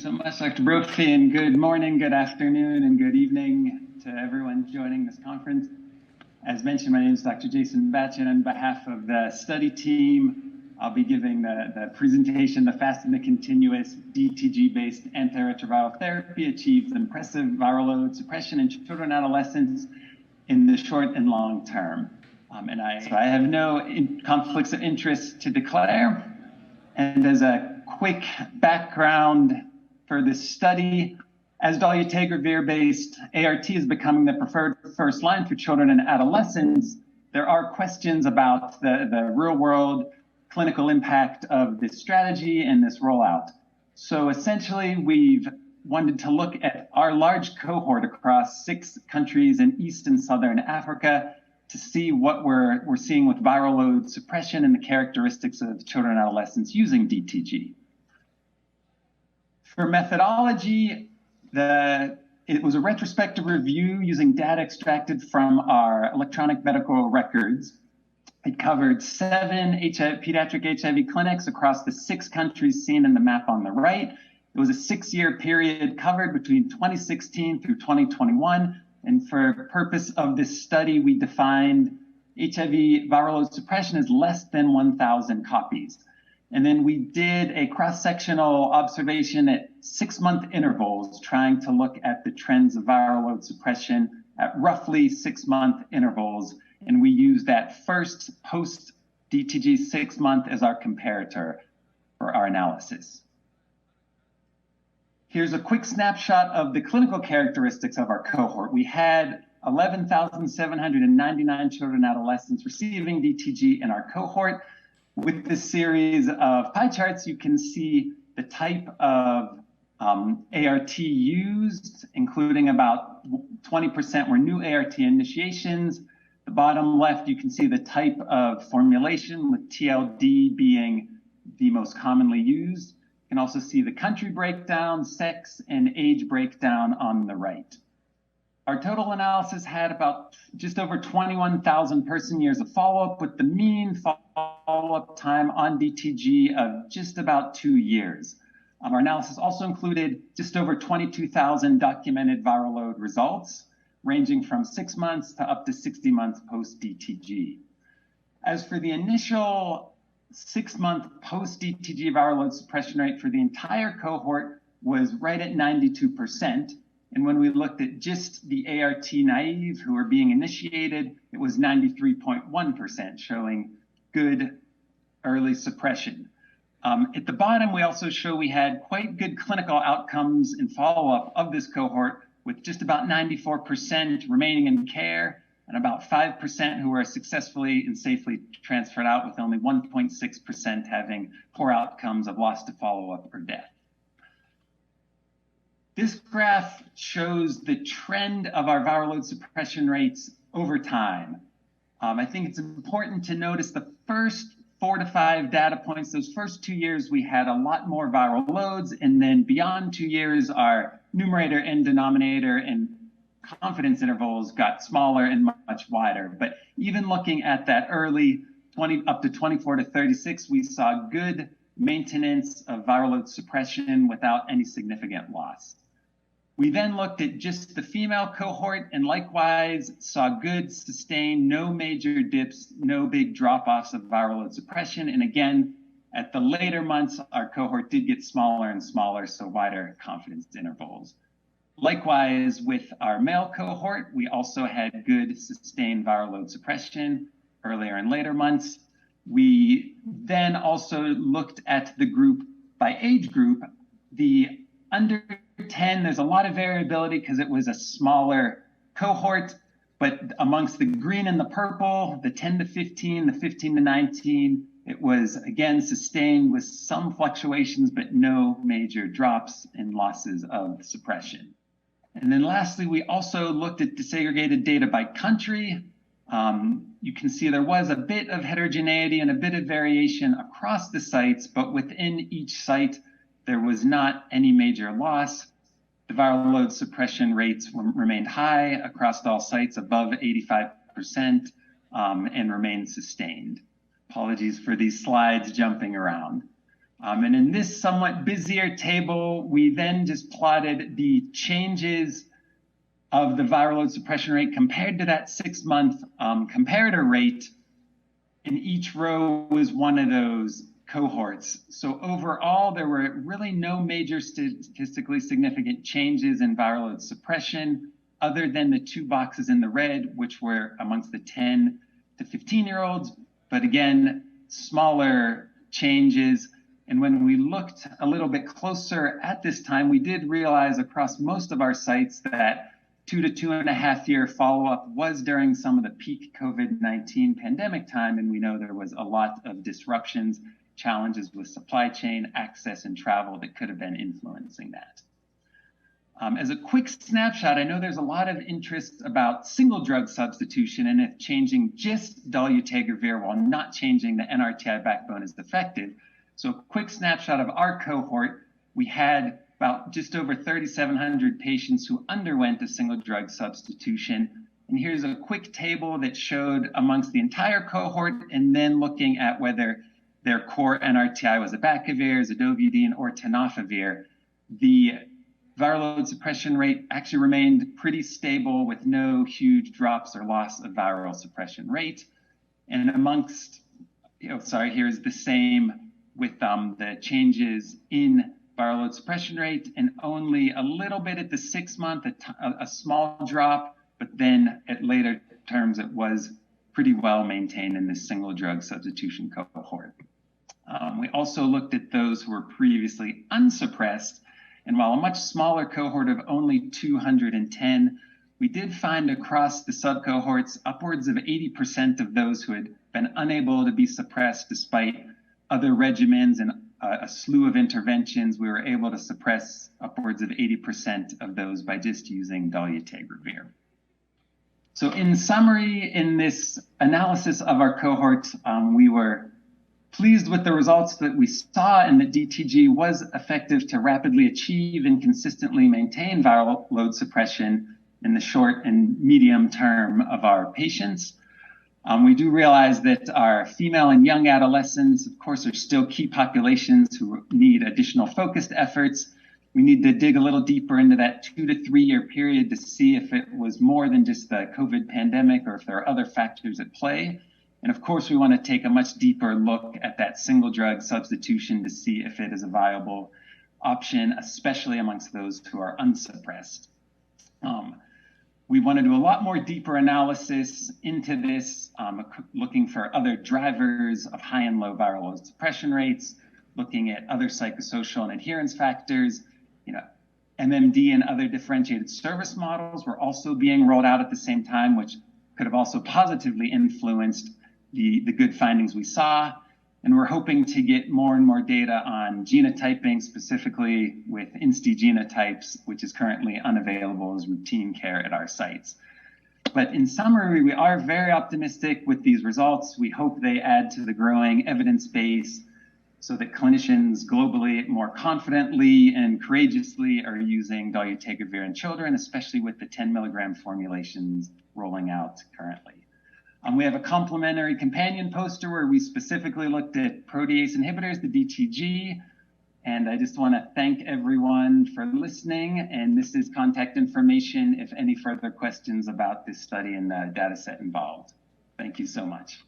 so much, Dr. Brophy, and good morning, good afternoon, and good evening to everyone joining this conference. As mentioned, my name is Dr. Jason Batchin. On behalf of the study team, I'll be giving the presentation, The Fast and the Continuous DTG-based antiretroviral therapy achieves impressive viral load suppression in children and adolescents in the short and long term. So I have no conflicts of interest to declare. And as a quick background for this study, as dolutégravir-based ART is becoming the preferred first line for children and adolescents, there are questions about the real-world clinical impact of this strategy and this rollout. So essentially, we've wanted to look at our large cohort across 6 countries in East and Southern Africa to see what we're seeing with viral load suppression and the characteristics of children and adolescents using DTG. For methodology, it was a retrospective review using data extracted from our electronic medical records. It covered 7 pediatric HIV clinics across the 6 countries seen in the map on the right. It was a 6-year period covered between 2016 through 2021. And for purpose of this study, we defined HIV viral load suppression as less than 1,000 copies. And then we did a cross-sectional observation at 6-month intervals, trying to look at the trends of viral load suppression at roughly 6-month intervals. And we used that first post-DTG 6-month as our comparator for our analysis. Here's a quick snapshot of the clinical characteristics of our cohort. We had 11,799 children and adolescents receiving DTG in our cohort. With this series of pie charts, you can see the type of ART used, including about 20% were new ART initiations. The bottom left, you can see the type of formulation, with TLD being the most commonly used. You can also see the country breakdown, sex, and age breakdown on the right. Our total analysis had about just over 21,000 person years of follow-up, with the mean follow-up time on DTG of just about 2 years. Our analysis also included just over 22,000 documented viral load results, ranging from 6 months to up to 60 months post-DTG. As for the initial 6-month post-DTG viral load suppression rate for the entire cohort was right at 92%. And when we looked at just the ART naive who were being initiated, it was 93.1%, showing good early suppression. At the bottom, we also show we had quite good clinical outcomes in follow-up of this cohort, with just about 94% remaining in care and about 5% who were successfully and safely transferred out, with only 1.6% having poor outcomes of loss to follow-up or death. This graph shows the trend of our viral load suppression rates over time. I think it's important to notice the first 4 to 5 data points. Those first 2 years, we had a lot more viral loads, and then beyond 2 years, our numerator and denominator and confidence intervals got smaller and much wider. But even looking at that early 20 up to 24 to 36, we saw good maintenance of viral load suppression without any significant loss. We then looked at just the female cohort and likewise saw good, sustained, no major dips, no big drop-offs of viral load suppression. And again, at the later months, our cohort did get smaller and smaller, so wider confidence intervals. Likewise, with our male cohort, we also had good, sustained viral load suppression earlier and later months. We then also looked at the group by age group. The under 10, there's a lot of variability because it was a smaller cohort, but amongst the green and the purple, the 10 to 15, the 15 to 19, it was again sustained with some fluctuations, but no major drops and losses of suppression. And then lastly, we also looked at disaggregated data by country. You can see there was a bit of heterogeneity and a bit of variation across the sites, but within each site, there was not any major loss. The viral load suppression rates remained high across all sites, above 85%, and remained sustained. Apologies for these slides jumping around. And in this somewhat busier table, we then just plotted the changes of the viral load suppression rate compared to that 6-month comparator rate. And each row was one of those cohorts. So overall, there were really no major statistically significant changes in viral load suppression, other than the 2 boxes in the red, which were amongst the 10 to 15-year-olds. But again, smaller changes. And when we looked a little bit closer at this time, we did realize across most of our sites that 2 to 2.5 year follow-up was during some of the peak COVID-19 pandemic time, and we know there was a lot of disruptions, challenges with supply chain, access, and travel that could have been influencing that. As a quick snapshot, I know there's a lot of interest about single drug substitution and if changing just dolutégravir while not changing the NRTI backbone is effective. So a quick snapshot of our cohort, we had about just over 3,700 patients who underwent a single drug substitution. And here's a quick table that showed amongst the entire cohort and then looking at whether their core NRTI was abacavir, zidovudine, or tenofovir. The viral load suppression rate actually remained pretty stable with no huge drops or loss of viral suppression rate. And amongst, here's the same with the changes in viral load suppression rate, and only a little bit at the 6-month, a small drop, but then at later terms, it was pretty well maintained in this single drug substitution cohort. We also looked at those who were previously unsuppressed, and while a much smaller cohort of only 210, we did find across the subcohorts upwards of 80% of those who had been unable to be suppressed despite other regimens and a slew of interventions. We were able to suppress upwards of 80% of those by just using dolutégravir. So in summary, in this analysis of our cohort, we were pleased with the results that we saw, and that DTG was effective to rapidly achieve and consistently maintain viral load suppression in the short and medium term of our patients. We do realize that our female and young adolescents, of course, are still key populations who need additional focused efforts. We need to dig a little deeper into that 2 to 3 year period to see if it was more than just the COVID pandemic or if there are other factors at play. And of course, we want to take a much deeper look at that single drug substitution to see if it is a viable option, especially amongst those who are unsuppressed. We want to do a lot more deeper analysis into this, looking for other drivers of high and low viral load suppression rates, looking at other psychosocial and adherence factors. MMD and other differentiated service models were also being rolled out at the same time, which could have also positively influenced the good findings we saw. And we're hoping to get more and more data on genotyping, specifically with INSTI genotypes, which is currently unavailable as routine care at our sites. But in summary, we are very optimistic with these results. We hope they add to the growing evidence base so that clinicians globally more confidently and courageously are using dolutégravir in children, especially with the 10 milligram formulations rolling out currently. We have a complementary companion poster where we specifically looked at protease inhibitors, the DTG. And I just want to thank everyone for listening. And this is contact information if any further questions about this study and the data set involved. Thank you so much.